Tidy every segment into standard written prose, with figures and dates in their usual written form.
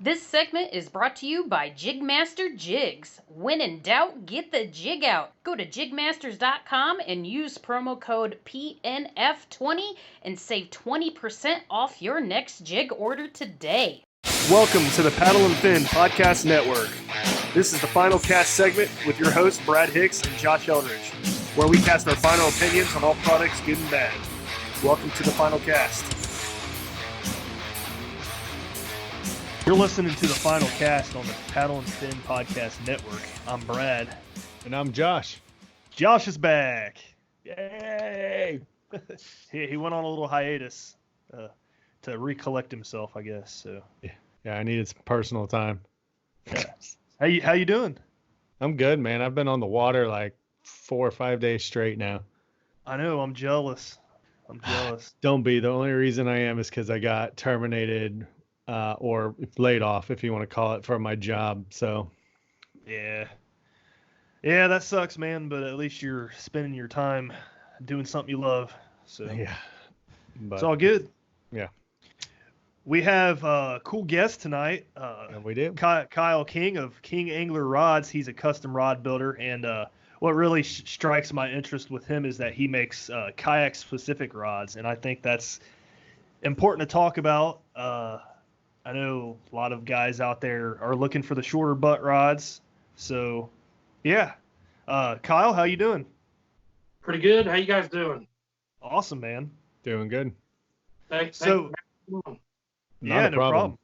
This segment is brought to you by JigMasters Jigs. When in doubt, get the jig out. Go to JigMasters.com and use promo code PNF20 and save 20% off your next jig order today. Welcome to the Paddle and Fin Podcast Network. This is the final cast segment with your hosts, Brad Hicks and Josh Eldridge, where we cast our final opinions on all products, good and bad. Welcome to the final cast. You're listening to the final cast on the Paddle and Fin Podcast Network. I'm Brad. And I'm Josh. Josh is back. Yay! He went on a little hiatus to recollect himself, I guess. So Yeah, I needed some personal time. Yeah. How you doing? I'm good, man. I've been on the water like 4 or 5 days straight now. I know. I'm jealous. Don't be. The only reason I am is because I got terminated or laid off, if you want to call it, from my job. So Yeah, that sucks, man. But at least you're spending your time doing something you love. So yeah, but it's all good. Yeah. We have a cool guest tonight. And we do. Kyle King of King Angler Rods. He's a custom rod builder, and what really strikes my interest with him is that he makes kayak-specific rods, and I think that's important to talk about. I know a lot of guys out there are looking for the shorter butt rods, so yeah. Kyle, how you doing? Pretty good. How you guys doing? Awesome, man. Doing good. Thanks. So- Not a problem.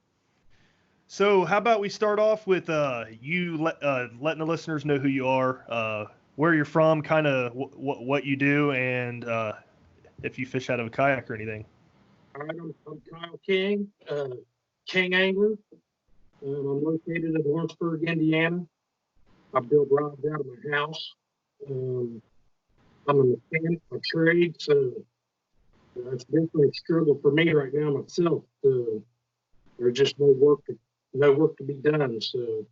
So how about we start off with you letting the listeners know who you are, where you're from, kind of what you do, and if you fish out of a kayak or anything. All right, I'm Kyle King, King Angler. I'm located in Lawrenceburg, Indiana. I build rods out of my house. I'm a mechanic by trade, so it's definitely a struggle for me right now myself. There's just no work to be done. So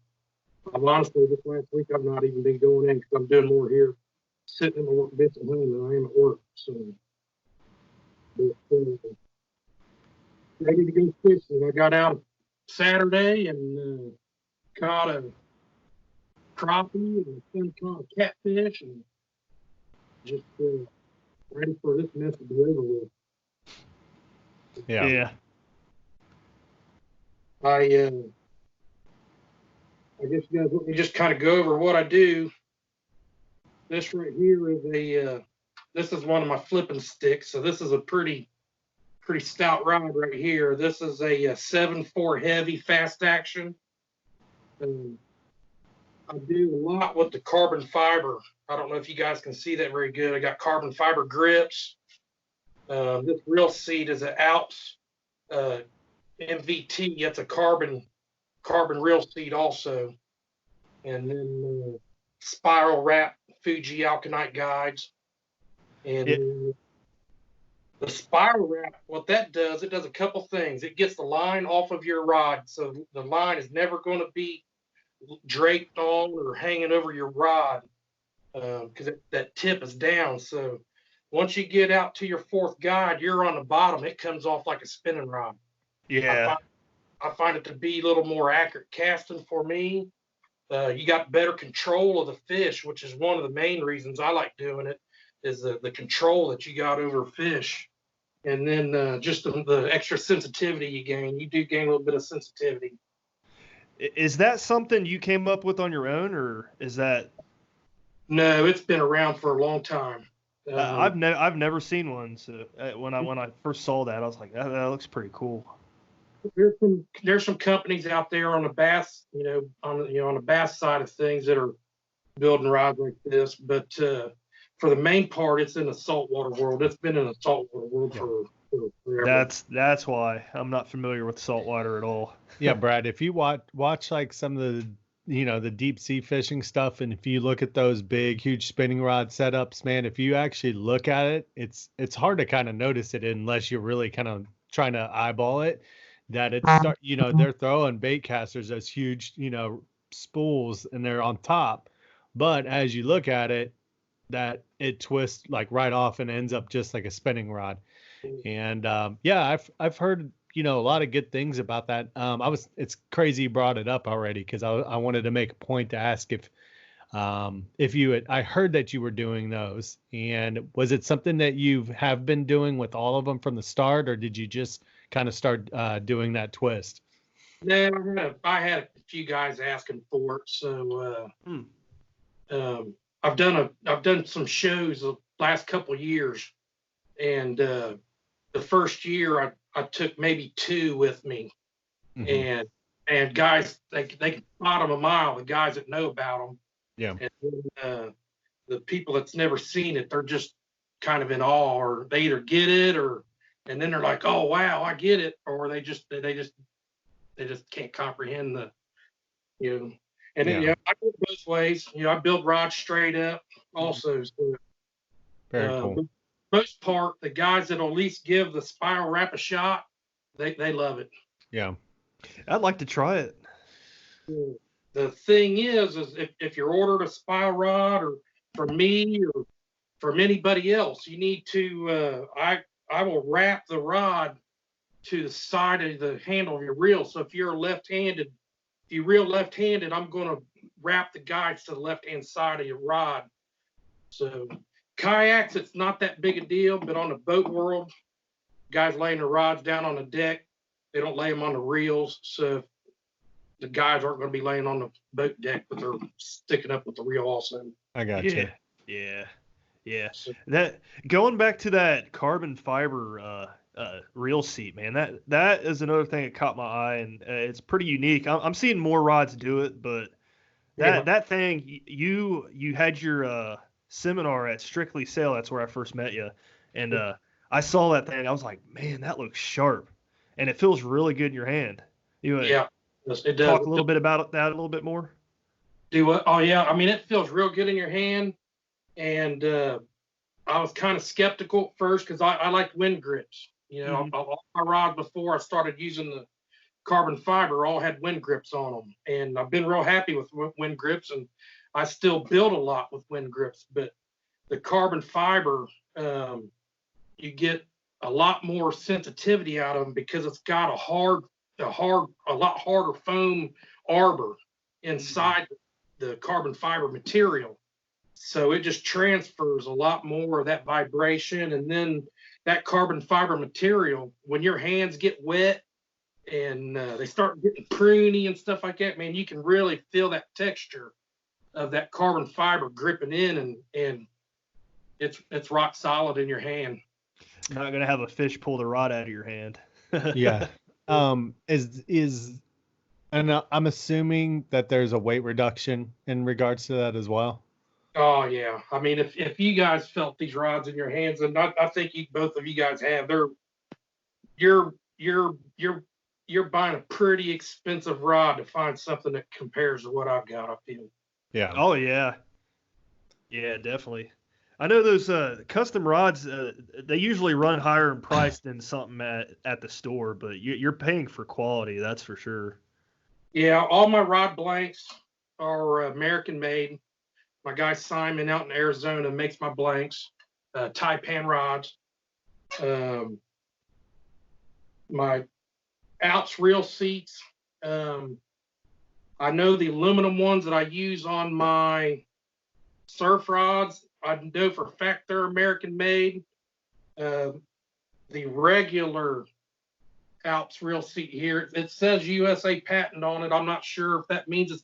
I'm honestly, this last week I've not even been going in because I'm doing more here, sitting in my work bench at home than I am at work. So, but ready to go fishing. I got out Saturday and caught a crappie and some caught a catfish and just ready for this mess to be over with. Yeah. I guess you guys let me just kind of go over what I do. This right here is this is one of my flipping sticks. So this is a pretty stout rod right here. This is a 7.4 heavy fast action. I do a lot with the carbon fiber. I don't know if you guys can see that very good. I got carbon fiber grips. This reel seat is an Alps MVT. That's a carbon reel seat also. And then spiral wrap Fuji Alkanite guides. And the spiral wrap, what that does, it does a couple things. It gets the line off of your rod, so the line is never going to be draped on or hanging over your rod because that tip is down. So once you get out to your fourth guide, you're on the bottom. It comes off like a spinning rod. Yeah. I find it to be a little more accurate casting for me. You got better control of the fish, which is one of the main reasons I like doing it, is the control that you got over fish. And then just the extra sensitivity you gain. You do gain a little bit of sensitivity. Is that something you came up with on your own, or is that? No, it's been around for a long time. I've never seen one. So when I first saw that, I was like, that looks pretty cool. There's some companies out there on the bass, on the bass side of things that are building rods like this. But for the main part, it's in the saltwater world. It's been in the saltwater world for forever. That's why I'm not familiar with saltwater at all. Yeah, Brad, if you watch like some of the the deep sea fishing stuff, and if you look at those big, huge spinning rod setups, man, if you actually look at it, it's hard to kind of notice it unless you're really kind of trying to eyeball it. That it's they're throwing bait casters as huge spools, and they're on top, but as you look at it, that it twists like right off and ends up just like a spinning rod. And I've heard a lot of good things about that. It's crazy you brought it up already, because I wanted to make a point to ask if I heard that you were doing those, and was it something that you have been doing with all of them from the start, or did you just kind of start doing that twist? No, I had a few guys asking for it, so I've done some shows the last couple of years, and the first year I took maybe 2 with me, and guys they can spot them a mile. The guys that know about them, yeah, and then, the people that's never seen it, they're just kind of in awe, or they either get it, and then they're like, oh wow, I get it, or they just can't comprehend the, and then, I go both ways. I build rods straight up also. So, very cool. For the most part, the guys that'll at least give the spiral wrap a shot, they love it. Yeah. I'd like to try it. The thing is if you're ordered a spiral rod, or from me or from anybody else, you need to, I will wrap the rod to the side of the handle of your reel. So if you're left-handed, if you reel left-handed, I'm going to wrap the guides to the left-hand side of your rod. So kayaks, it's not that big a deal, but on the boat world, guys laying their rods down on the deck, they don't lay them on the reels. So the guys aren't going to be laying on the boat deck, but they're sticking up with the reel also. I got you. Yeah. That, going back to that carbon fiber reel seat, man, that is another thing that caught my eye, and it's pretty unique. I'm seeing more rods do it, but that thing, you had your seminar at Strictly Sail. That's where I first met you, and I saw that thing. I was like, man, that looks sharp, and it feels really good in your hand. Yes, it does. Talk a little bit about that a little bit more. Do what? Oh yeah, I mean, it feels real good in your hand, and I was kind of skeptical at first because I like wind grips. All my rods before I started using the carbon fiber all had wind grips on them, and I've been real happy with wind grips, and I still build a lot with wind grips. But the carbon fiber, you get a lot more sensitivity out of them because it's got a lot harder foam arbor inside the carbon fiber material. So it just transfers a lot more of that vibration. And then that carbon fiber material, when your hands get wet and they start getting pruny and stuff like that, man, you can really feel that texture of that carbon fiber gripping in, and it's rock solid in your hand. Not gonna have a fish pull the rod out of your hand. Yeah. And I'm assuming that there's a weight reduction in regards to that as well. Oh yeah, I mean, if you guys felt these rods in your hands, and I think both of you guys have, you're buying a pretty expensive rod to find something that compares to what I've got. I feel. Yeah. Oh yeah. Yeah, definitely. I know those custom rods. They usually run higher in price than something at the store, but you're paying for quality. That's for sure. Yeah, all my rod blanks are American made. My guy Simon out in Arizona makes my blanks, Taipan rods. My Alps reel seats. I know the aluminum ones that I use on my surf rods, I know for a fact they're American made. The regular Alps reel seat here, it says USA patent on it. I'm not sure if that means it's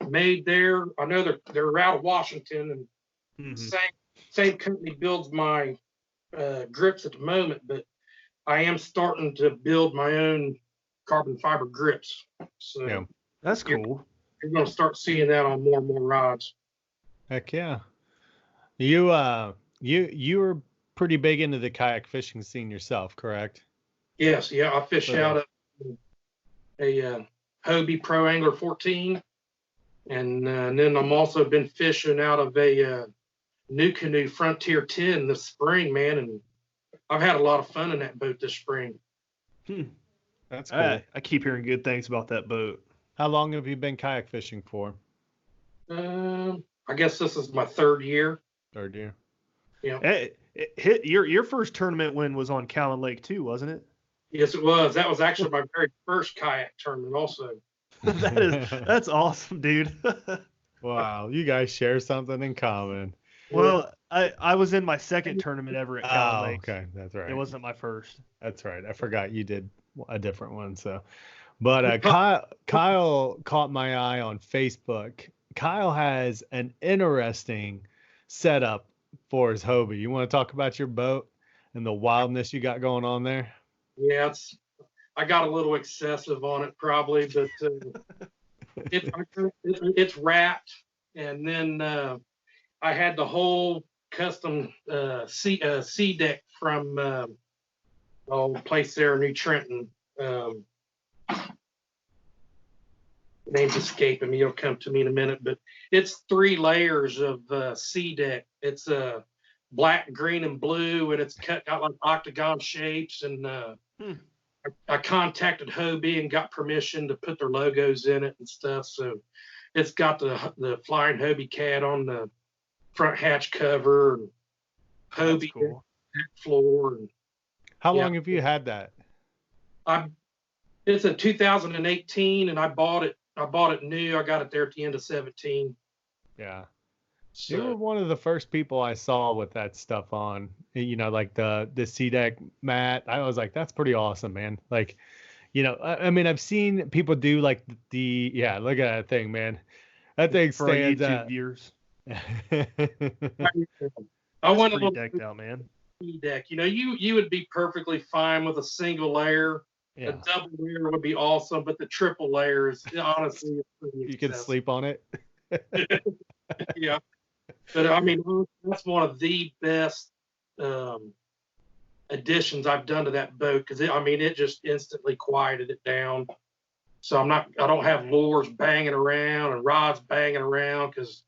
made there. I know they're out of Washington, and same company builds my grips at the moment, but I am starting to build my own carbon fiber grips. So yeah, that's cool. You're going to start seeing that on more and more rods. Heck yeah. You were pretty big into the kayak fishing scene yourself, correct? Yes, yeah. I fish out of a Hobie Pro Angler 14. And then I'm also been fishing out of a new Canoe Frontier 10 this spring, man. And I've had a lot of fun in that boat this spring. That's cool. I keep hearing good things about that boat. How long have you been kayak fishing for? I guess this is my third year. Third year. Yeah. Hey, your first tournament win was on Callan Lake too, wasn't it? Yes, it was. That was actually my very first kayak tournament also. That's awesome, dude. Wow, you guys share something in common. Well, I was in my second tournament ever at Cowan Oh, Lake. okay, that's right. It wasn't my first. That's right. I forgot you did a different one. So, but Kyle caught my eye on Facebook. Kyle has an interesting setup for his Hobie. You want to talk about your boat and the wildness you got going on there? Yeah, I got a little excessive on it probably, but it's wrapped, and then I had the whole custom sea deck from place there in New Trenton. Name's escaping me. It'll come to me in a minute, but it's 3 layers of sea deck. It's black, green, and blue, and it's cut out like octagon shapes. And I contacted Hobie and got permission to put their logos in it and stuff. So it's got the Flying Hobie cat on the front hatch cover, and Hobie cool. floor. And how long have you had that? It's in 2018, and I bought it new. I got it there at the end of 17. Yeah. So, you were one of the first people I saw with that stuff on, like the C-Deck mat. I was like, that's pretty awesome, man. Like, I mean, I've seen people do like look at that thing, man. That thing for stands YouTube out. viewers. I want a pretty little decked out, man. deck. You would be perfectly fine with a single layer. Yeah. A double layer would be awesome, but the triple layer is honestly you can sleep on it. Yeah, but I mean that's one of the best additions I've done to that boat, because it just instantly quieted it down. So I don't have lures banging around and rods banging around, because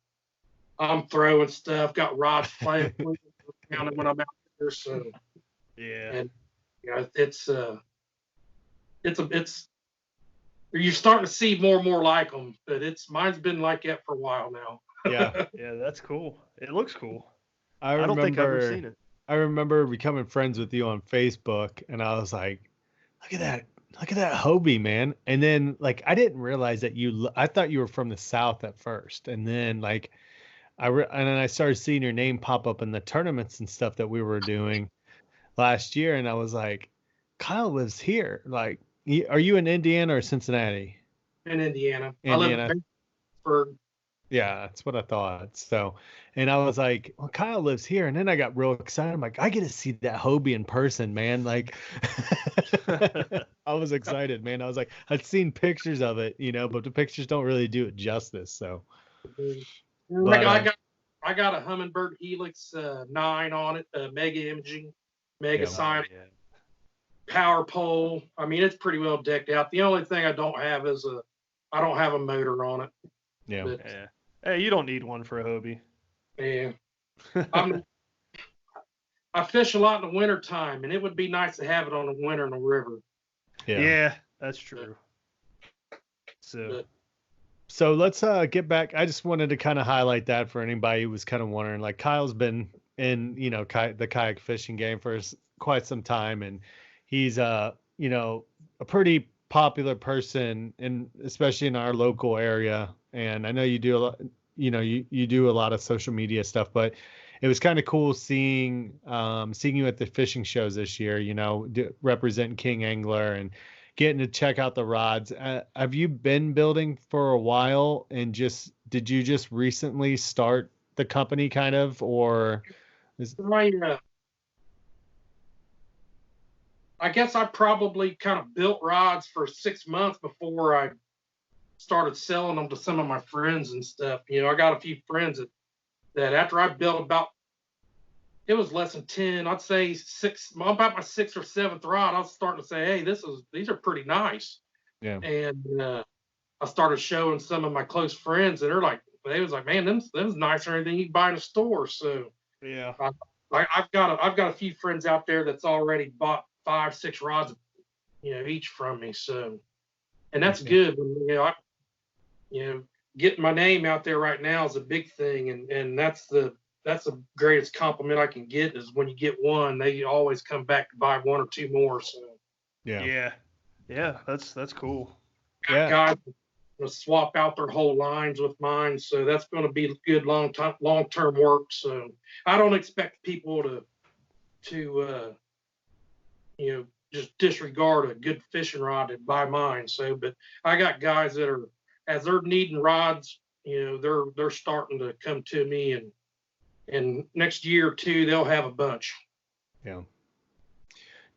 I'm throwing stuff, got rods playing around when I'm out there. So yeah, and it's you're starting to see more and more like them, but mine's been like that for a while now. Yeah. Yeah, that's cool. It looks cool. I don't think I've ever seen it. I remember becoming friends with you on Facebook, and I was like, look at that Hobie, man. And then like, I didn't realize that I thought you were from the South at first. And then like, and then I started seeing your name pop up in the tournaments and stuff that we were doing last year. And I was like, Kyle lives here. Like, are you in Indiana or Cincinnati? In Indiana. I live in Pittsburgh. Yeah, that's what I thought. So, and I was like, well, Kyle lives here. And then I got real excited. I'm like, I get to see that Hobie in person, man. Like, I was excited, man. I was like, I'd seen pictures of it, but the pictures don't really do it justice. So, but, I got a Humminbird Helix 9 on it, mega imaging, mega sign, power pole. I mean, it's pretty well decked out. The only thing I don't have is I don't have a motor on it. Yeah. But, yeah. Hey, you don't need one for a Hobie. Yeah. I fish a lot in the winter time, and it would be nice to have it on the winter in the river. Yeah, that's true. So let's get back. I just wanted to kind of highlight that for anybody who was kind of wondering. Like, Kyle's been in, the kayak fishing game for quite some time, and he's a pretty popular person, especially in our local area. And I know you do a lot, you do a lot of social media stuff, but it was kind of cool seeing you at the fishing shows this year, representing King Angler and getting to check out the rods. Have you been building for a while, and did you just recently start the company kind of, or I guess I probably kind of built rods for 6 months before I started selling them to some of my friends and stuff. I got a few friends that after I built it was less than 10, I'd say about my 6th or 7th rod, I was starting to say, hey, these are pretty nice. Yeah. And I started showing some of my close friends, and they was like, man, them's nicer than anything you can buy in a store. So yeah, I've got a few friends out there that's already bought 5-6 rods, each from me. So, and that's good. Getting my name out there right now is a big thing, and that's the greatest compliment I can get, is when you get one, they always come back to buy 1 or 2 more. So Yeah. Yeah. That's cool. Yeah. Guys will swap out their whole lines with mine, so that's going to be good long-term work. So I don't expect people to just disregard a good fishing rod and buy mine. So, but I got guys that are, as they're needing rods, they're starting to come to me, and next year or two they'll have a bunch. Yeah.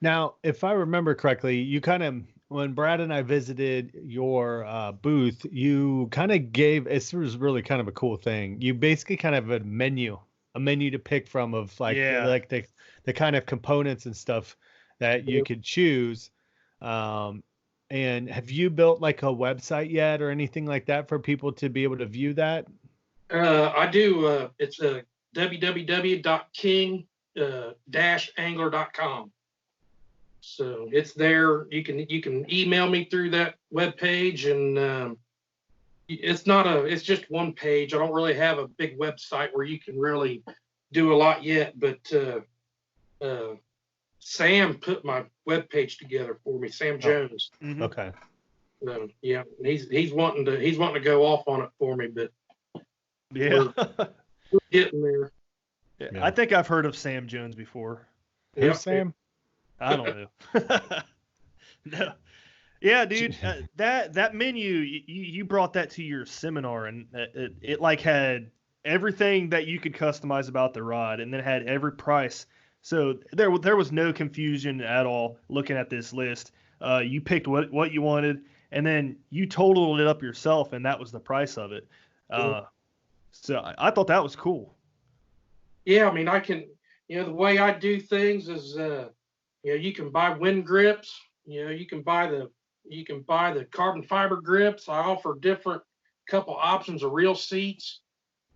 Now, if I remember correctly, you kind of, when Brad and I visited your booth, you kind of gave, it was really kind of a cool thing. You basically kind of a menu to pick from of like the kind of components and stuff that you could choose. And have you built like a website yet or anything like that for people to be able to view that? I do. It's a www.king-angler.com. So it's there. You can email me through that webpage, and it's just one page. I don't really have a big website where you can really do a lot yet, but Sam put my webpage together for me, Sam Jones. Mm-hmm. Okay. Yeah, he's wanting to go off on it for me, but yeah, we're getting there. Yeah. I think I've heard of Sam Jones before. Who's Sam? I don't know. No. Yeah, dude, that menu, you brought that to your seminar, and it like had everything that you could customize about the rod, and then had every price. So there was no confusion at all looking at this list. You picked what you wanted, and then you totaled it up yourself, and that was the price of it. So I thought that was cool. Yeah, I mean, I can, the way I do things is, you can buy wind grips. You can buy the carbon fiber grips. I offer different couple options of reel seats.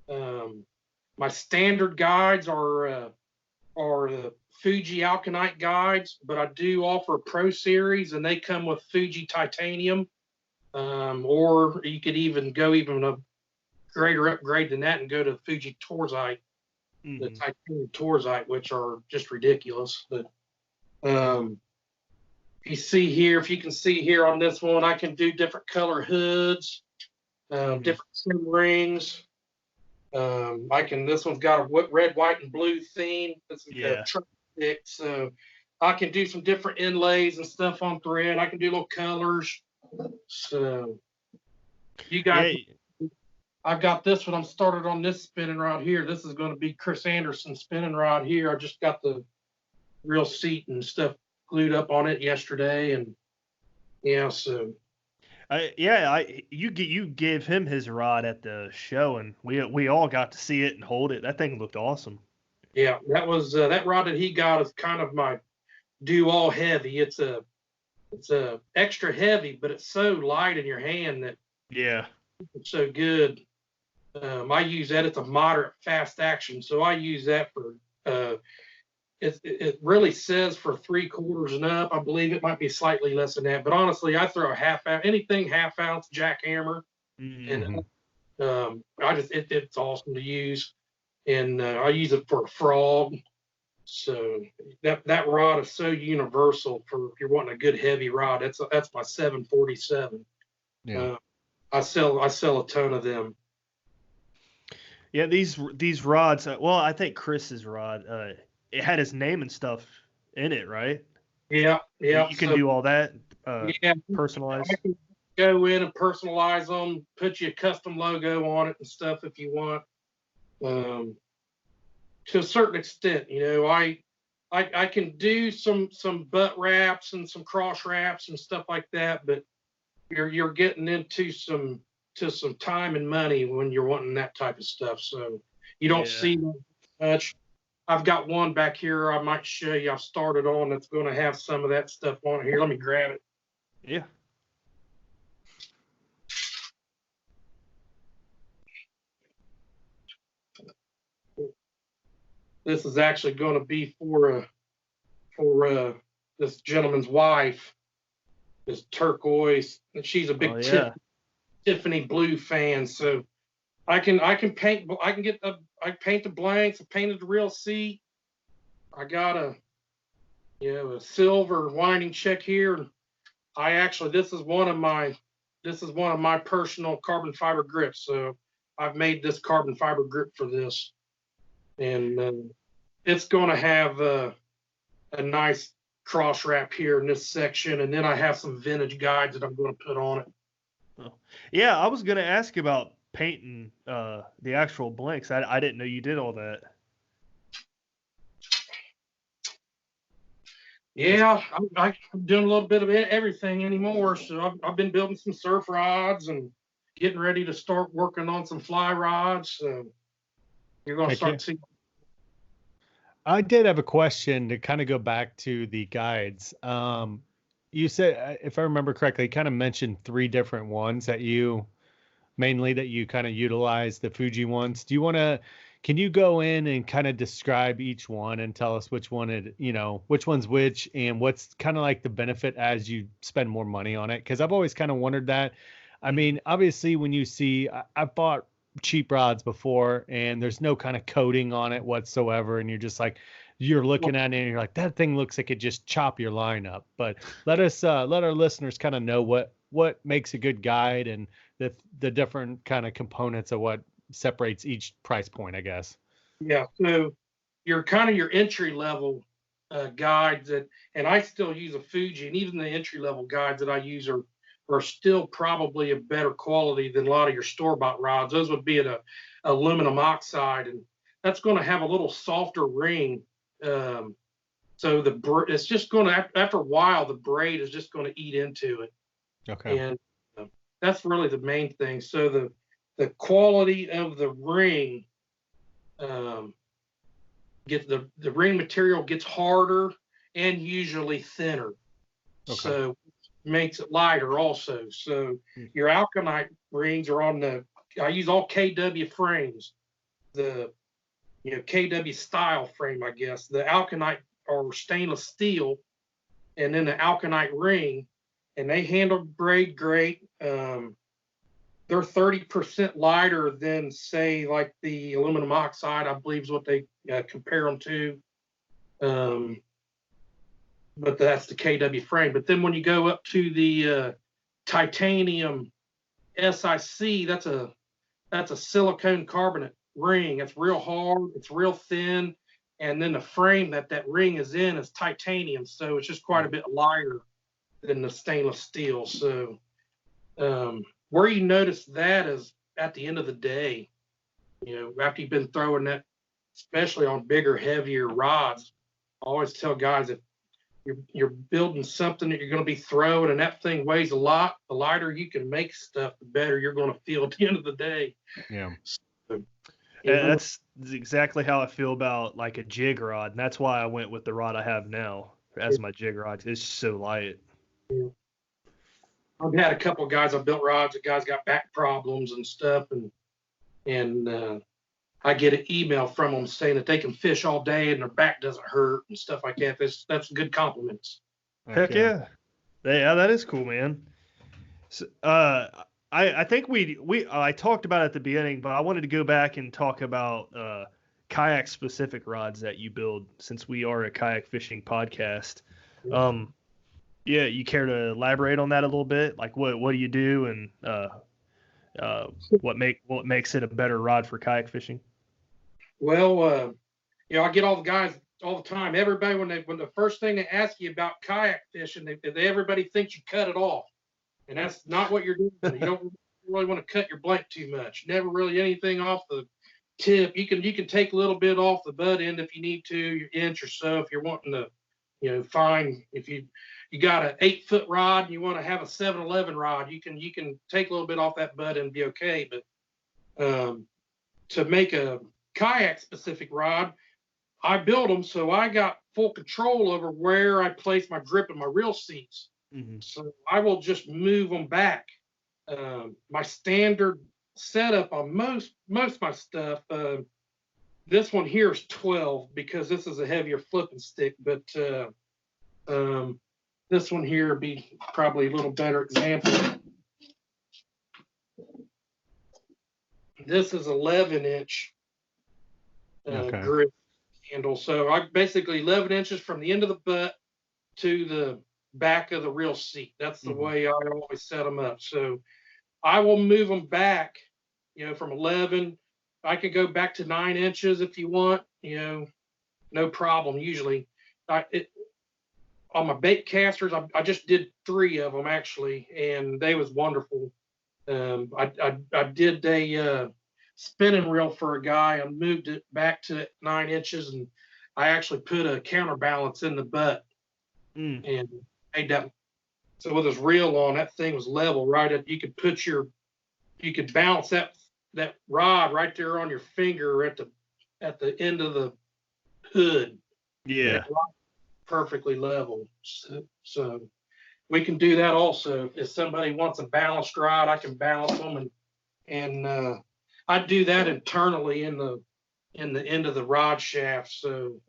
My standard guides are the Fuji Alkanite guides, but I do offer a Pro Series, and they come with Fuji Titanium. Or you could even go a greater upgrade than that and go to Fuji Torzite, the Titanium Torzite, which are just ridiculous. But if you can see here on this one, I can do different color hoods, different trim rings. This one's got a red, white, and blue theme. This is a truck stick, so I can do some different inlays and stuff on thread. I can do little colors. So you guys, I've got this one. I'm started on this spinning rod here. This is going to be Chris Anderson spinning rod here. I just got the reel seat and stuff glued up on it yesterday, and so. You gave him his rod at the show, and we all got to see it and hold it. That thing looked awesome. Yeah, that was that rod that he got is kind of my do all heavy. It's a extra heavy, but it's so light in your hand that it's so good. I use that. It's a moderate fast action, so I use that for. It really says for 3/4 and up. I believe it might be slightly less than that, but honestly, I throw a half ounce jackhammer, and it's awesome to use, and I use it for a frog. So that rod is so universal for if you're wanting a good heavy rod. That's my 747. Yeah, I sell a ton of them. Yeah, these rods. Well, I think Chris's rod. It had his name and stuff in it, right? Yeah. You can do all that. Personalize. I can go in and personalize them, put you a custom logo on it and stuff if you want. To a certain extent, I can do some butt wraps and some cross wraps and stuff like that, but you're getting into some time and money when you're wanting that type of stuff. So you don't see much. I've got one back here I might show you. I've started on that's going to have some of that stuff on here. Let me grab it. Yeah. This is actually going to be for this gentleman's wife, this turquoise, and she's a big Tiffany blue fan. So I paint the blanks. I painted the reel seat. I got You know, a silver winding check here. And I actually, this is one of my personal carbon fiber grips. So I've made this carbon fiber grip for this, and it's going to have a nice cross wrap here in this section, and then I have some vintage guides that I'm going to put on it. Oh. Yeah, I was going to ask about painting the actual blanks. I didn't know you did all that. Yeah, I'm doing a little bit of everything anymore. So I've been building some surf rods and getting ready to start working on some fly rods. So you're going to start seeing. I did have a question to kind of go back to the guides. You said, if I remember correctly, you kind of mentioned 3 different ones that you kind of utilize, the Fuji ones. Can you go in and kind of describe each one and tell us which one which one's which, and what's kind of like the benefit as you spend more money on it? Because I've always kind of wondered that. I mean, obviously when you see, I've bought cheap rods before and there's no kind of coating on it whatsoever, and you're looking at it and you're like, that thing looks like it just chop your line up. But let our listeners kind of know what makes a good guide and the different kind of components of what separates each price point, I guess. Yeah, so your entry level guides and I still use a Fuji, and even the entry level guides that I use are still probably a better quality than a lot of your store-bought rods. Those would be at a aluminum oxide, and that's going to have a little softer ring. So it's just going to, after a while, the braid is just going to eat into it. Okay. And that's really the main thing. So the quality of the ring the ring material gets harder and usually thinner. Okay. So makes it lighter also. So your alkanite rings are I use all KW frames, the KW style frame, I guess. The alkanite are stainless steel, and then the alkanite ring, and they handle braid great. They're 30% lighter than, say, like the aluminum oxide, I believe is what they compare them to. But that's the KW frame. But then when you go up to the titanium SIC, that's a silicone carbonate ring. It's real hard, it's real thin, and then the frame that ring is in is titanium, so it's just quite a bit lighter than the stainless steel. So where you notice that is at the end of the day, after you've been throwing that, especially on bigger, heavier rods. I always tell guys, if you're building something that you're going to be throwing and that thing weighs a lot, the lighter you can make stuff, the better you're going to feel at the end of the day. Yeah. So, that's exactly how I feel about like a jig rod, and that's why I went with the rod I have now as my jig rod. It's so light. Yeah. I've had a couple of guys, I've built rods, the guys got back problems and stuff, and I get an email from them saying that they can fish all day and their back doesn't hurt and stuff like that. That's good compliments. Heck yeah. Yeah, that is cool, man. So, I think I talked about it at the beginning, but I wanted to go back and talk about kayak specific rods that you build, since we are a kayak fishing podcast. Yeah, you care to elaborate on that a little bit? Like what do you do, and what makes it a better rod for kayak fishing? Well, I get all the guys all the time. Everybody, when the first thing they ask you about kayak fishing, everybody thinks you cut it off, and that's not what you're doing. You don't really want to cut your blank too much. Never really anything off the tip. You can take a little bit off the butt end if you need to, your inch or so, if you're wanting to, find, if you got an 8-foot rod and you want to have a 7-11 rod, you can take a little bit off that butt and be okay. But to make a kayak specific rod, I build them so I got full control over where I place my grip and my reel seats. Mm-hmm. So I will just move them back. My standard setup on most of my stuff, this one here is 12 because this is a heavier flipping stick, but this one here would be probably a little better example. This is 11-inch grip handle. So I basically 11 inches from the end of the butt to the back of the reel seat. That's the way I always set them up. So I will move them back, from 11. I could go back to 9 inches if you want, no problem. Usually, on my bait casters, I just did 3 of them actually, and they was wonderful. I did a spinning reel for a guy and moved it back to 9 inches, and I actually put a counterbalance in the butt and made that. So with this reel on, that thing was level right up. You could bounce that rod right there on your finger at the end of the hood. Yeah. Perfectly level. So we can do that also. If somebody wants a balanced rod, I can balance them, and I do that internally in the end of the rod shaft. So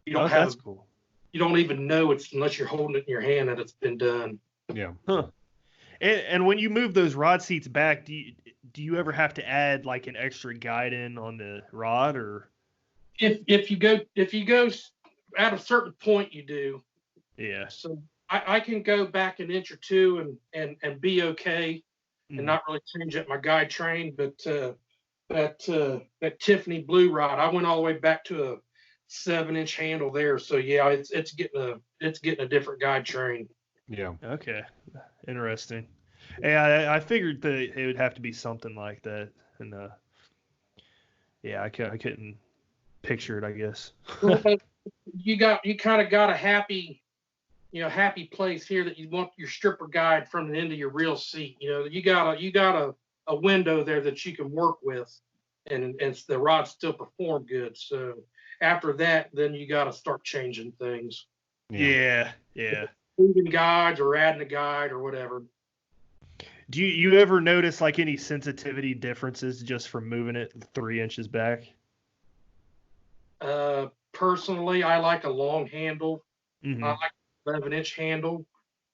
you don't that's cool. You don't even know it's unless you're holding it in your hand that it's been done. Yeah. Huh. And when you move those rod seats back, do you ever have to add like an extra guide in on the rod, or? If you go at a certain point, you do. Yeah. So I can go back an inch or two and be okay, and not really change up my guide train. But that Tiffany blue rod, I went all the way back to a 7-inch handle there. So yeah, it's getting a different guide train. Yeah. Okay. Interesting. Yeah, I figured that it would have to be something like that, and yeah, I couldn't picture it, I guess. You kind of got a happy place here that you want your stripper guide from the end of your reel seat. You got a window there that you can work with, and the rods still perform good. So after that, then you got to start changing things. Yeah. Moving guides or adding a guide or whatever. Do you ever notice like any sensitivity differences just from moving it 3 inches back? Personally, I like a long handle. I like 11-inch handle,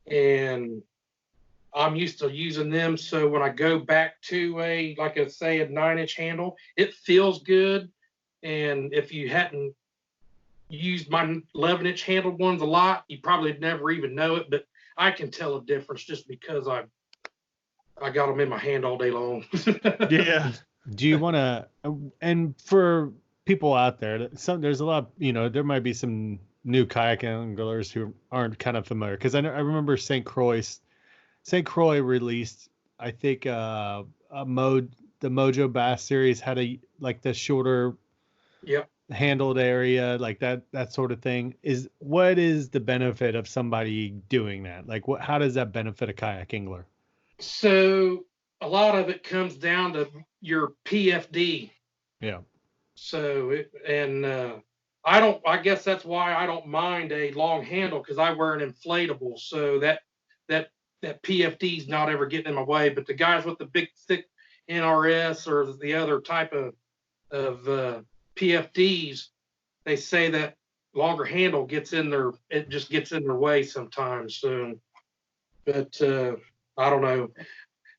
and I'm used to using them. So when I go back to a 9-inch handle, it feels good. And if you hadn't used my 11-inch handled ones a lot, you probably never even know it. But I can tell a difference just because I got them in my hand all day long. Yeah. Do you want to? And for people out there, there's a lot. There might be some new kayak anglers who aren't kind of familiar, because I remember St. Croix released, I think, the Mojo Bass series had the shorter handled area, like that sort of thing. What is the benefit of somebody doing that? Like, how does that benefit a kayak angler? So a lot of it comes down to your PFD. Yeah. So I guess that's why I don't mind a long handle, because I wear an inflatable, so that PFD is not ever getting in my way. But the guys with the big thick NRS or the other type of PFDs, they say that longer handle gets in their way sometimes. So, but I don't know.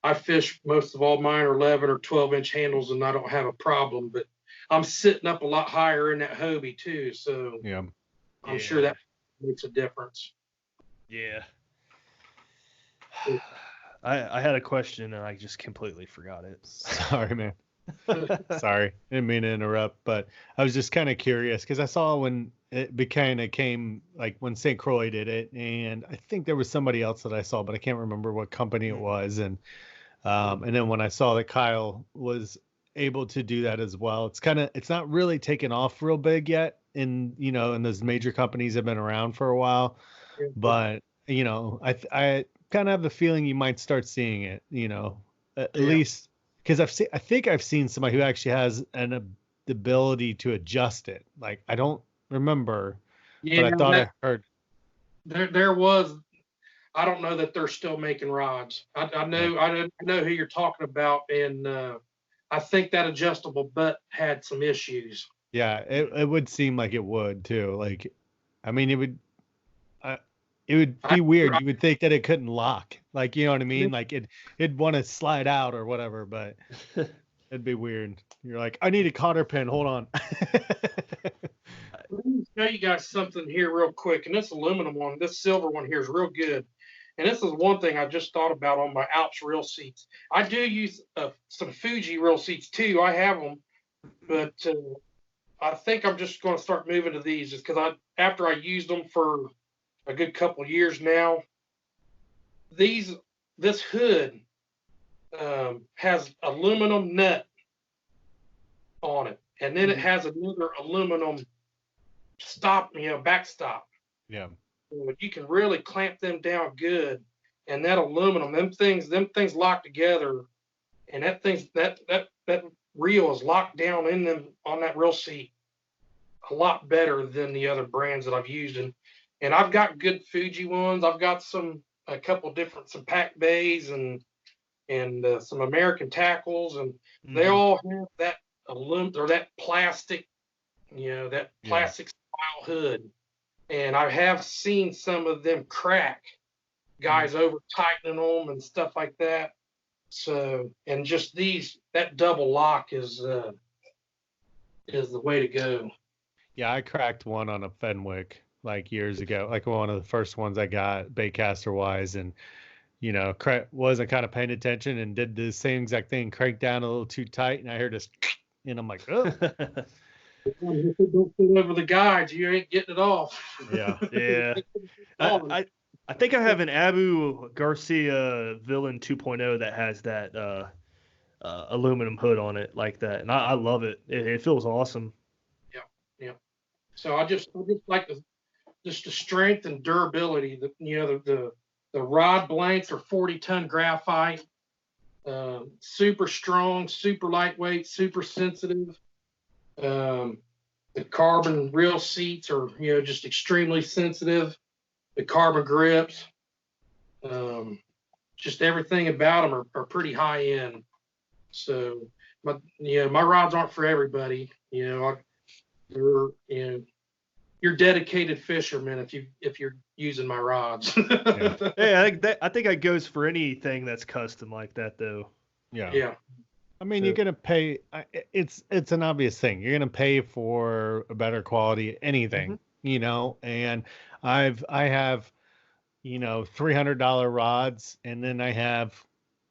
I fish most of all mine are 11 or 12-inch handles, and I don't have a problem. But I'm sitting up a lot higher in that Hobie too, so yeah, I'm sure that makes a difference. Yeah. I had a question and I just completely forgot it. Sorry, man. Sorry, didn't mean to interrupt, but I was just kind of curious because I saw when it came, like when St. Croix did it, and I think there was somebody else that I saw, but I can't remember what company it was, and then when I saw that Kyle was able to do that as well, it's not really taken off real big yet, and those major companies have been around for a while, but I kind of have the feeling you might start seeing it, at least. Because I think I've seen somebody who actually has the ability to adjust it. Like, I don't remember, but I thought I heard. There was. I don't know that they're still making rods. I know who you're talking about, and I think that adjustable butt had some issues. Yeah, it would seem like it would too. Like, I mean, it would be weird. You would think that it couldn't lock. Like, you know what I mean? Like it'd want to slide out or whatever, but it'd be weird. You're like, I need a cotter pin. Hold on. show you guys something here real quick, and this aluminum one, this silver one here is real good. And this is one thing I just thought about on my Alps reel seats. I do use some Fuji reel seats too. I have them, but I think I'm just going to start moving to these just because after I used them for a good couple of years now, this hood has aluminum nut on it, and then it has another aluminum backstop. Yeah. So you can really clamp them down good, and that aluminum, them things lock together, and that reel is locked down in them on that reel seat a lot better than the other brands that I've used. And I've got good Fuji ones. I've got some Pac Bays and some American tackles, and they all have that aluminum or that plastic, plastic style hood. And I have seen some of them crack, guys over tightening them and stuff like that. So, and just that double lock is the way to go. Yeah, I cracked one on a Fenwick like years ago, like one of the first ones I got baitcaster wise, and wasn't kind of paying attention and did the same exact thing, cranked down a little too tight, and I heard this, and I'm like, oh. Don't fit over the guides, you ain't getting it off. Yeah. I think I have an Abu Garcia Villain 2.0 that has that aluminum hood on it like that, and I love it. It feels awesome. Yeah. So I just like the strength and durability. The rod blanks are 40-ton graphite, super strong, super lightweight, super sensitive. The carbon reel seats are just extremely sensitive. The carbon grips, just everything about them are pretty high end. So my rods aren't for everybody. You're dedicated fishermen if you're using my rods. Yeah, I think that goes for anything that's custom like that though. Yeah. I mean, you're gonna pay. It's an obvious thing. You're gonna pay for a better quality anything, And I have, $300 rods, and then I have,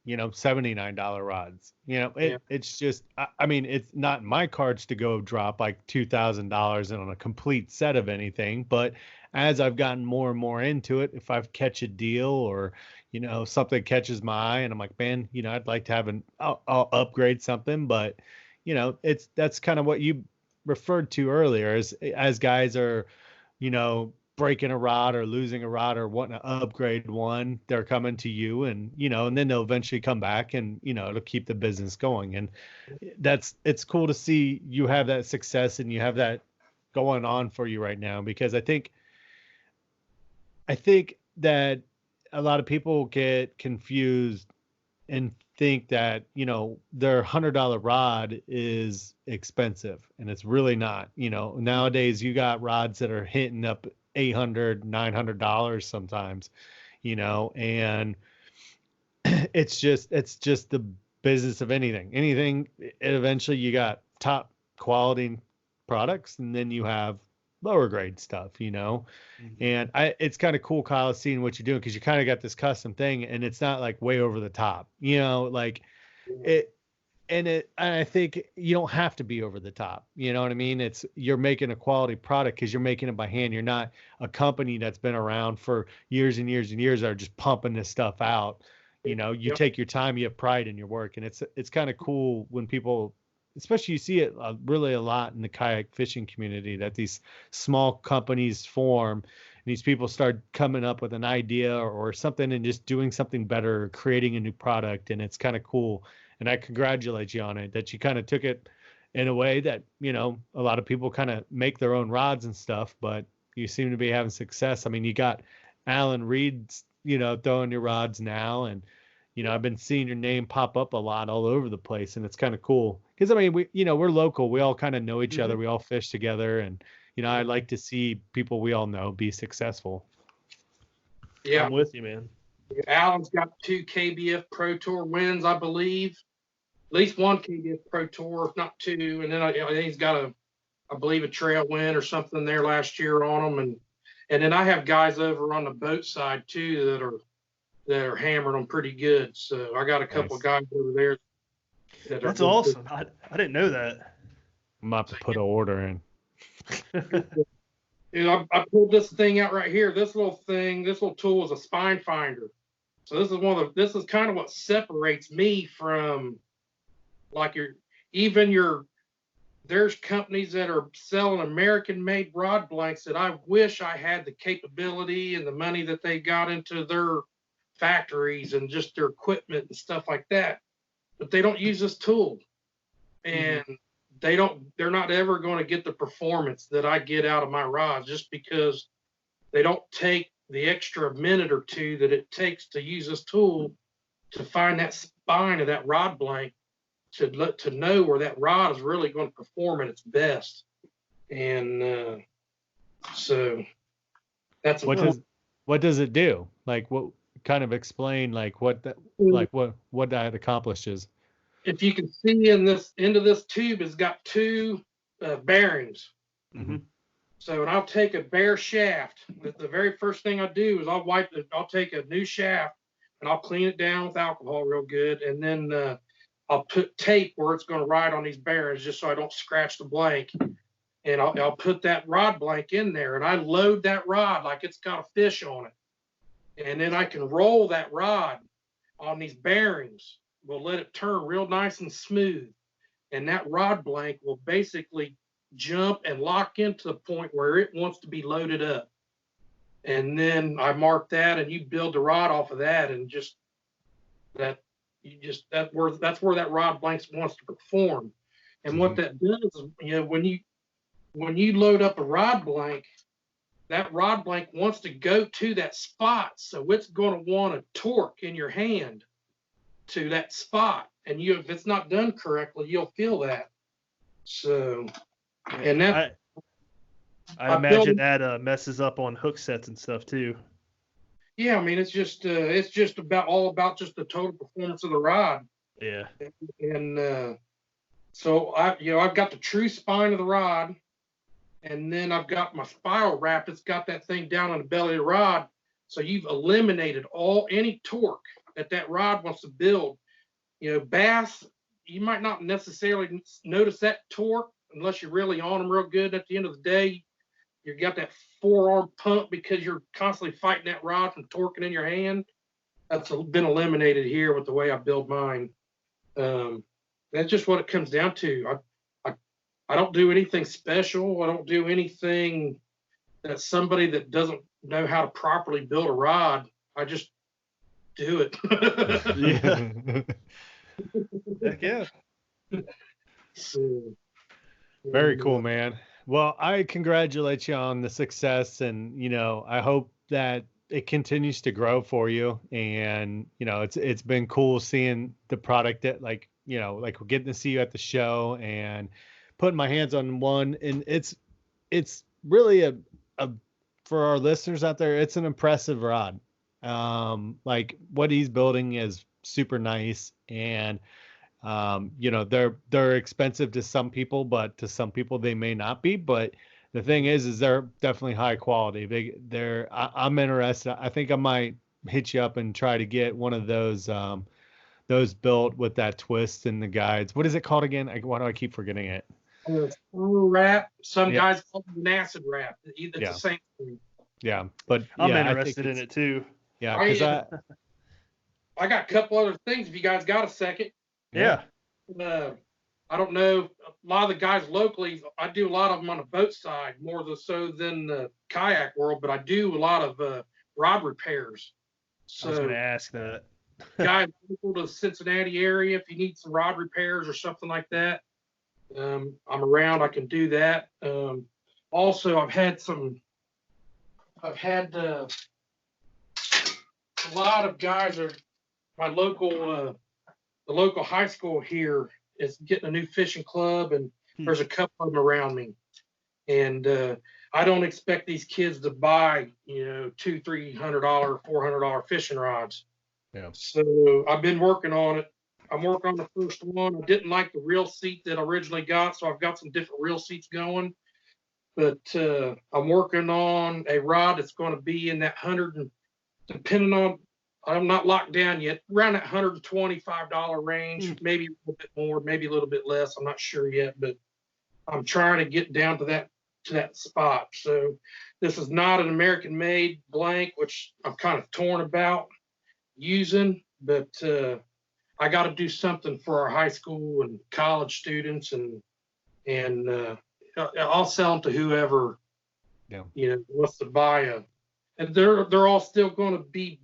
$79 rods. It's just. I mean, it's not in my cards to go drop like $2,000 on a complete set of anything, but as I've gotten more and more into it, if I catch a deal or something catches my eye and I'm like, man, I'd like to have I'll upgrade something, but that's kind of what you referred to earlier as guys are, breaking a rod or losing a rod or wanting to upgrade one, they're coming to you and then they'll eventually come back and, it'll keep the business going. And it's cool to see you have that success and you have that going on for you right now, because I think that a lot of people get confused and think that, their $100 rod is expensive, and it's really not. Nowadays you got rods that are hitting up $800, $900 sometimes, and it's just the business of anything. Eventually you got top quality products, and then you have lower grade stuff, and it's kind of cool, Kyle, seeing what you're doing, because you kind of got this custom thing and it's not like way over the top, like it. And I think you don't have to be over the top. You know what I mean? You're making a quality product because you're making it by hand. You're not a company that's been around for years and years and years that are just pumping this stuff out. You take your time, you have pride in your work, and it's kind of cool when people, especially you see it really a lot in the kayak fishing community, that these small companies form and these people start coming up with an idea or something and just doing something better, creating a new product. And it's kind of cool. And I congratulate you on it, that you kind of took it in a way that, a lot of people kind of make their own rods and stuff, but you seem to be having success. I mean, you got Alan Reed, throwing your rods now. And, I've been seeing your name pop up a lot all over the place, and it's kind of cool. Because, I mean, we're local. We all kind of know each other. We all fish together. And, I like to see people we all know be successful. Yeah. I'm with you, man. Alan's got 2 KBF Pro Tour wins, I believe. At least 1 KBF Pro Tour, if not 2. And then I think he's got I believe a trail win or something there last year on them, and then I have guys over on the boat side too that are hammering them pretty good. So I got a couple of guys over there. That's awesome. I didn't know that. I'm about to put an order in. I pulled this thing out right here. This little tool is a spine finder. So this is kind of what separates me from like there's companies that are selling American-made rod blanks that I wish I had the capability and the money that they got into their factories and just their equipment and stuff like that. But they don't use this tool. And they're not ever going to get the performance that I get out of my rods just because they don't take the extra minute or two that it takes to use this tool to find that spine of that rod blank to know where that rod is really going to perform at its best. And so that's what does it do? Like, what kind of explain like what that accomplishes? If you can see in this end of this tube, it's got two bearings. Mm-hmm. So, and I'll take a bare shaft. The very first thing I do is I'll take a new shaft and I'll clean it down with alcohol real good, and then I'll put tape where it's going to ride on these bearings just so I don't scratch the blank. And I'll put that rod blank in there, and I load that rod like it's got a fish on it. And then I can roll that rod on these bearings. We'll let it turn real nice and smooth. And that rod blank will basically jump and lock into the point where it wants to be loaded up. And then I mark that, and you build the rod off of that, and that's where that rod blank wants to perform. And what that does is, when you load up a rod blank, that rod blank wants to go to that spot. So it's going to want to torque in your hand to that spot. And if it's not done correctly, you'll feel that. So, and that I imagine that messes up on hook sets and stuff too. Yeah, I mean, it's just all about just the total performance of the rod. Yeah. And so I've got the true spine of the rod, and then I've got my spiral wrap. It's got that thing down on the belly of the rod. So you've eliminated any torque that rod wants to build. Bass, you might not necessarily notice that torque unless you're really on them real good. At the end of the day, you got that forearm pump because you're constantly fighting that rod from torquing in your hand. That's been eliminated here with the way I build mine. That's just what it comes down to. I don't do anything special. I don't do anything that somebody that doesn't know how to properly build a rod. I just do it. Yeah. Heck yeah. So, very cool, man. Well, I congratulate you on the success, and I hope that it continues to grow for you. And it's been cool seeing the product that like getting to see you at the show and putting my hands on one. And it's really a for our listeners out there, it's an impressive rod. Like what he's building is super nice, and they're expensive to some people, but to some people they may not be. But the thing is they're definitely high quality. I'm interested. I think I might hit you up and try to get one of those built with that twist and the guides. What is it called again? Why do I keep forgetting it? Wrap. Some guys call it an acid wrap. It's the same thing. Yeah, but I'm interested in it too. Yeah, because I got a couple other things. If you guys got a second. Yeah. I don't know. A lot of the guys locally, I do a lot of them on the boat side more so than the kayak world, but I do a lot of rod repairs. So I was going to ask that. Guys local to the Cincinnati area, if you need some rod repairs or something like that, I'm around. I can do that. Also, I've had a lot of guys are my local. The local high school here is getting a new fishing club, and there's a couple of them around me. And I don't expect these kids to buy, $200, $300, $400 fishing rods. Yeah. So I've been working on it. I'm working on the first one. I didn't like the reel seat that I originally got, so I've got some different reel seats going. But I'm working on a rod that's going to be in that 100, and depending on, I'm not locked down yet, around that $125 range, maybe a little bit more, maybe a little bit less. I'm not sure yet, but I'm trying to get down to that spot. So this is not an American-made blank, which I'm kind of torn about using, but I got to do something for our high school and college students, and I'll sell them to whoever, wants to buy them. And they're all still going to be,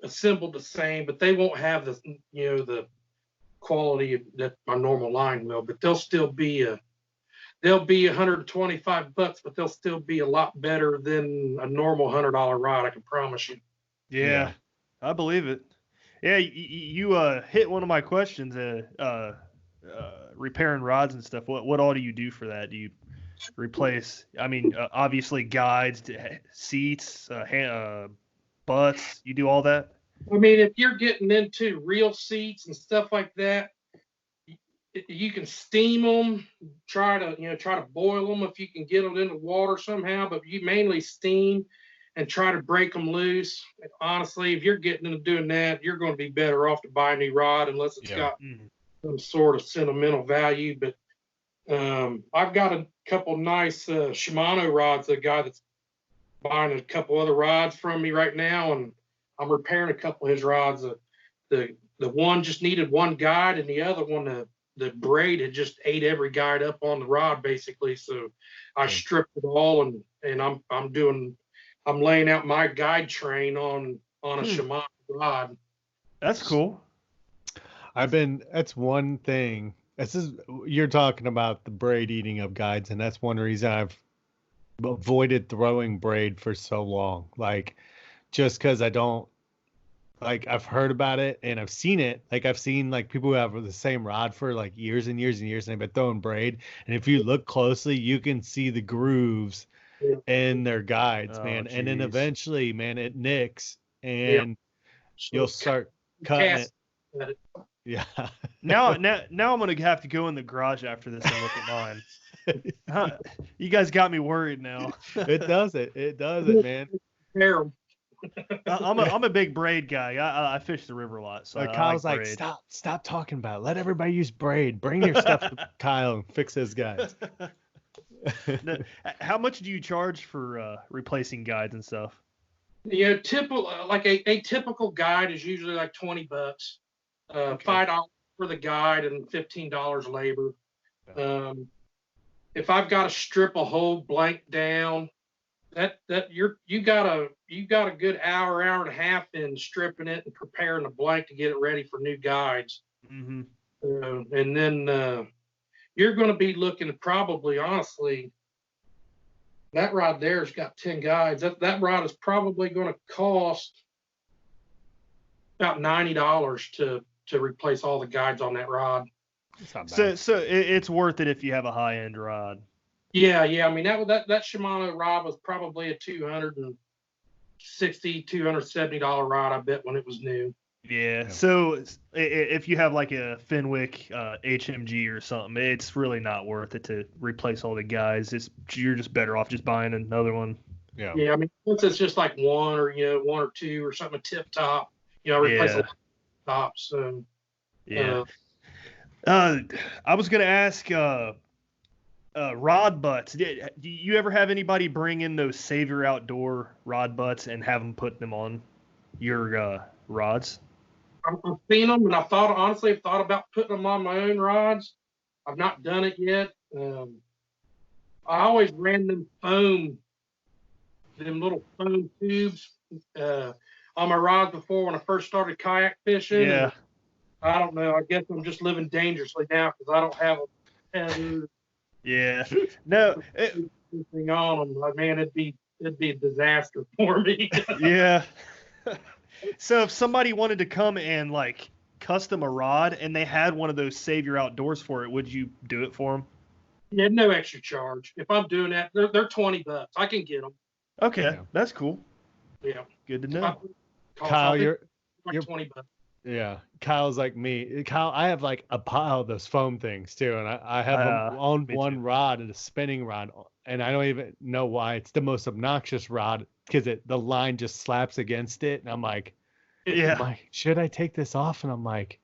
assembled the same, but they won't have the quality that my normal line will. But they'll be $125, but they'll still be a lot better than a normal $100 rod. I can promise you. Yeah. I believe it. Yeah, you hit one of my questions. Repairing rods and stuff. What all do you do for that? Do you replace? I mean, obviously guides, seats, butts. You do all that. I mean, if you're getting into reel seats and stuff like that, you can steam them. Try to boil them if you can get them into water somehow. But you mainly steam and try to break them loose. Honestly, if you're getting into doing that, you're going to be better off to buy a new rod unless it's got some sort of sentimental value. But I've got a couple nice Shimano rods. The guy that's buying a couple other rods from me right now, and I'm repairing a couple of his rods. The one just needed one guide, and the other one, the braid had just ate every guide up on the rod basically. So I stripped it all, and I'm laying out my guide train on a Shimano rod. That's cool. That's one thing. You're talking about the braid eating up guides, and that's one reason I've avoided throwing braid for so long. Like, just because I don't, like, I've heard about it and I've seen it. Like, I've seen like people who have the same rod for like years and years and years, and they've been throwing braid. And if you look closely, you can see the grooves in their guides, man. And then eventually, man, it nicks, and you'll start cutting it. Yeah. Now I'm gonna have to go in the garage after this and look at mine. You guys got me worried now. It does it, man. I'm a big braid guy. I fish the river a lot, so Kyle's like, stop talking about it. Let everybody use braid. Bring your stuff to Kyle and fix his guides. Now, how much do you charge for replacing guides and stuff? Typical like a typical guide is usually like $20. $5 for the guide and $15 labor. If I've got to strip a whole blank down, you got a good hour and a half in stripping it and preparing the blank to get it ready for new guides. And then you're going to be looking at probably, honestly, that rod there's got 10 guides. That rod is probably going to cost about $90 to replace all the guides on that rod. So it's worth it if you have a high end rod. Yeah. I mean, that Shimano rod was probably a $260, $270 rod, I bet, when it was new. Yeah. So if you have like a Fenwick HMG or something, it's really not worth it to replace all the guides. You're just better off just buying another one. Yeah. I mean, once it's just like one or two or something, a tip top, replace the tops. So, yeah. I was gonna ask, rod butts. Do you ever have anybody bring in those Savior Outdoor rod butts and have them put them on your rods? I've seen them, and I've thought about putting them on my own rods. I've not done it yet. I always ran them little foam tubes on my rods before when I first started kayak fishing. Yeah. I don't know. I guess I'm just living dangerously now because I don't have a Yeah. No. Anything on them. Like, man, it'd be a disaster for me. Yeah. So if somebody wanted to come and like custom a rod and they had one of those Savior Outdoors for it, would you do it for them? Yeah, no extra charge. If I'm doing that, they're $20. I can get them. Okay, that's cool. Yeah. Good to know. Kyle, you're $20. Yeah, Kyle's like me. Kyle, I have like a pile of those foam things too, and I have them on me one too. rod and a spinning rod, and I don't even know why. It's the most obnoxious rod because the line just slaps against it, and I'm like, Yeah. should I take this off? And I'm like,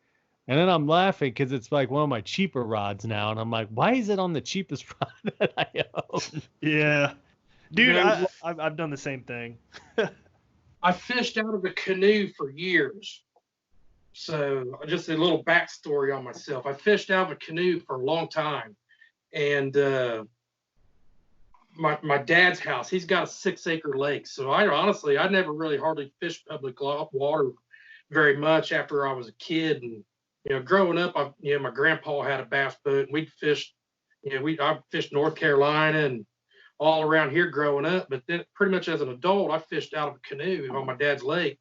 and then I'm laughing because it's like one of my cheaper rods now, and I'm like, why is it on the cheapest rod that I own? Yeah. Dude, You know, I've done the same thing. I fished out of a canoe for years. So just a little backstory on myself. I fished out of a canoe for a long time. And my dad's house, he's got a 6-acre lake. So I never really hardly fished public water very much after I was a kid. And, growing up, my grandpa had a bass boat and we'd fished, I fished North Carolina and all around here growing up. But then pretty much as an adult, I fished out of a canoe on my dad's lake,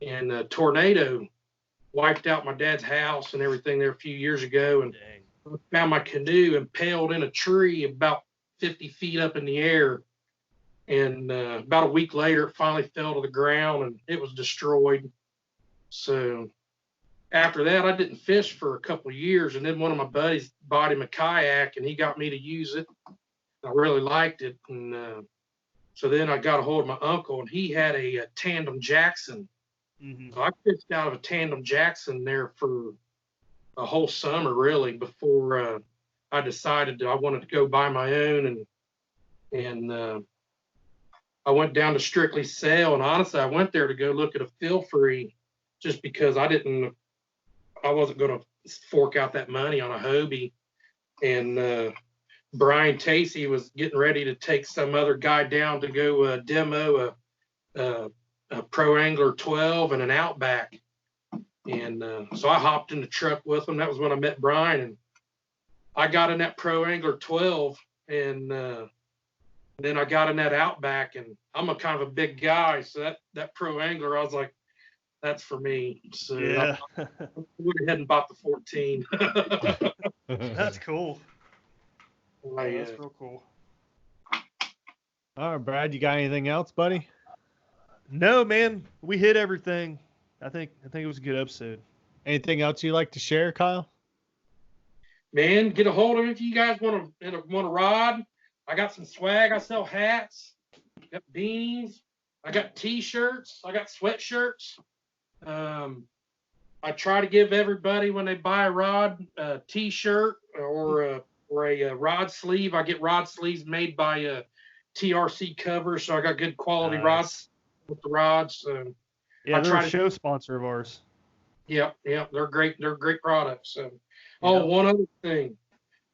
and a tornado wiped out my dad's house and everything there a few years ago. And Dang. found my canoe impaled in a tree about 50 feet up in the air. And about a week later, it finally fell to the ground and it was destroyed. So after that, I didn't fish for a couple of years. And then one of my buddies bought him a kayak and he got me to use it. I really liked it. And so then I got a hold of my uncle and he had a tandem Jackson. Mm-hmm. So I fished out of a tandem Jackson there for a whole summer, really, before I decided that I wanted to go buy my own. And I went down to Strictly Sale, and honestly, I went there to go look at a feel free, just because I wasn't going to fork out that money on a Hobie. And Brian Tacey was getting ready to take some other guy down to go demo a Pro Angler 12 and an Outback. And so I hopped in the truck with him. That was when I met Brian. And I got in that Pro Angler 12, and then I got in that Outback. And I'm a kind of a big guy, so that Pro Angler, I was like, that's for me. So Yeah. I went ahead and bought the 14. That's cool. That's real cool. All right, Brad, you got anything else, buddy? No, man, we hit everything. I think it was a good episode. Anything else you'd like to share, Kyle? Man, get a hold of me if you guys want to rod. I got some swag. I sell hats. I got beanies. I got T-shirts. I got sweatshirts. I try to give everybody when they buy a rod a T-shirt or a rod sleeve. I get rod sleeves made by TRC Covers, so I got good quality rods with the rods. Yeah, they're a show sponsor of ours. Yeah, they're great. They're great products. So, one other thing,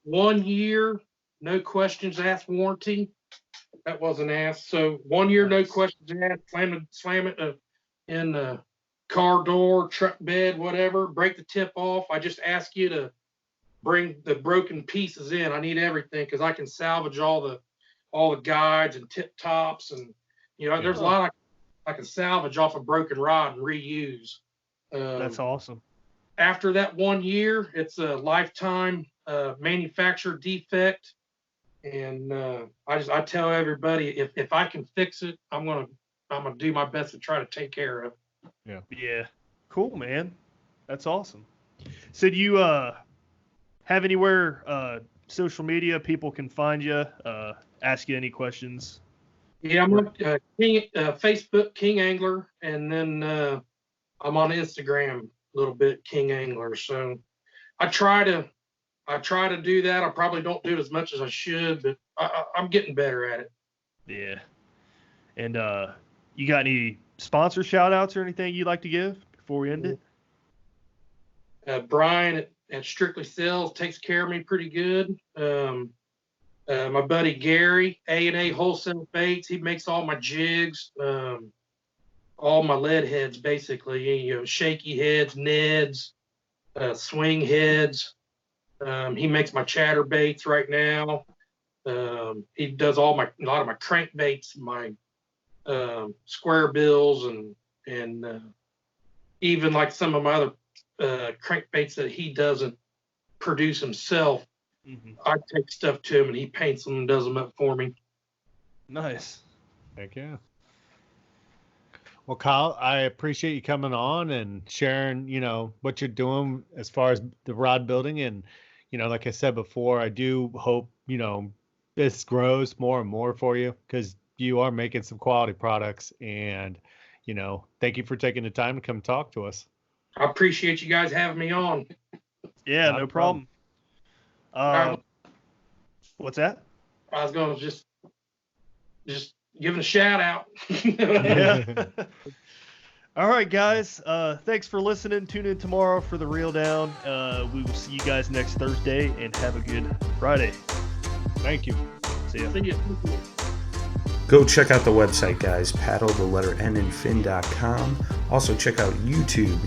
1 year, no questions asked warranty. That wasn't asked. So 1 year, no questions asked. Slam it in the car door, truck bed, whatever. Break the tip off. I just ask you to bring the broken pieces in. I need everything because I can salvage all the guides and tip tops, and there's a lot I can salvage off a broken rod and reuse. That's awesome. After that 1 year, it's a lifetime manufacturer defect, and I tell everybody if I can fix it, I'm gonna do my best to try to take care of it. Yeah. Cool, man. That's awesome. So do you have anywhere social media people can find you, ask you any questions? Yeah, I'm on Facebook, King Angler, and then I'm on Instagram a little bit, King Angler. So I try to do that. I probably don't do it as much as I should, but I'm getting better at it. Yeah. And you got any sponsor shout outs or anything you'd like to give before we end it? Brian at Strictly Sales takes care of me pretty good. My buddy Gary, A&A Wholesale Baits, he makes all my jigs, all my lead heads, basically, shaky heads, Neds, swing heads. He makes my chatter baits right now. He does a lot of my crankbaits, my square bills, and even like some of my other crankbaits that he doesn't produce himself. Mm-hmm. I take stuff to him and he paints them and does them up for me. Nice. Heck yeah. Well, Kyle, I appreciate you coming on and sharing, what you're doing as far as the rod building. And, like I said before, I do hope, this grows more and more for you because you are making some quality products. And, thank you for taking the time to come talk to us. I appreciate you guys having me on. Yeah, Not no a problem. What's that? I was going to just give it a shout out. Yeah. All right, guys. Thanks for listening. Tune in tomorrow for the Reel Down. We will see you guys next Thursday, and have a good Friday. Thank you. See ya. See you. Go check out the website, guys. Paddle the letter N and fin.com. Also check out YouTube,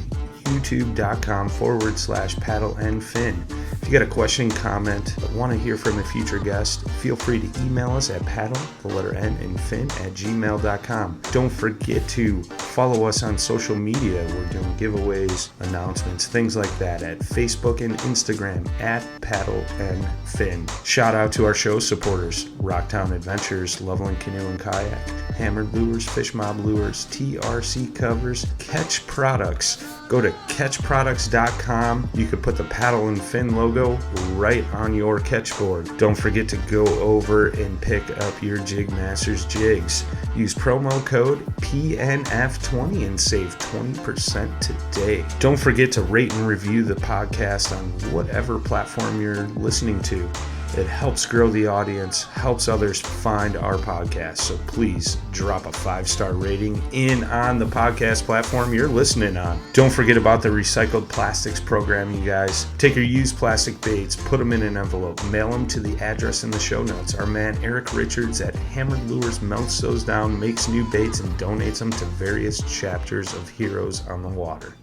youtube.com/paddle and fin. If you got a question, comment, want to hear from a future guest, feel free to email us at paddle, the letter N and fin @gmail.com. Don't forget to follow us on social media. We're doing giveaways, announcements, things like that at Facebook and Instagram at paddle and fin. Shout out to our show supporters, Rocktown Adventures, Loveland Canoe and Kayak, Hammered Lures, Fish Mob Lures, TRC Covers, Ketch Products. Go to ketchproducts.com. You can put the paddle and fin logo right on your catch board. Don't forget to go over and pick up your JigMasters Jigs. Use promo code PNF20 and save 20% today. Don't forget to rate and review the podcast on whatever platform you're listening to. It helps grow the audience, helps others find our podcast. So please drop a 5-star rating in on the podcast platform you're listening on. Don't forget about the recycled plastics program, you guys. Take your used plastic baits, put them in an envelope, mail them to the address in the show notes. Our man Eric Richards at Hammered Lures melts those down, makes new baits, and donates them to various chapters of Heroes on the Water.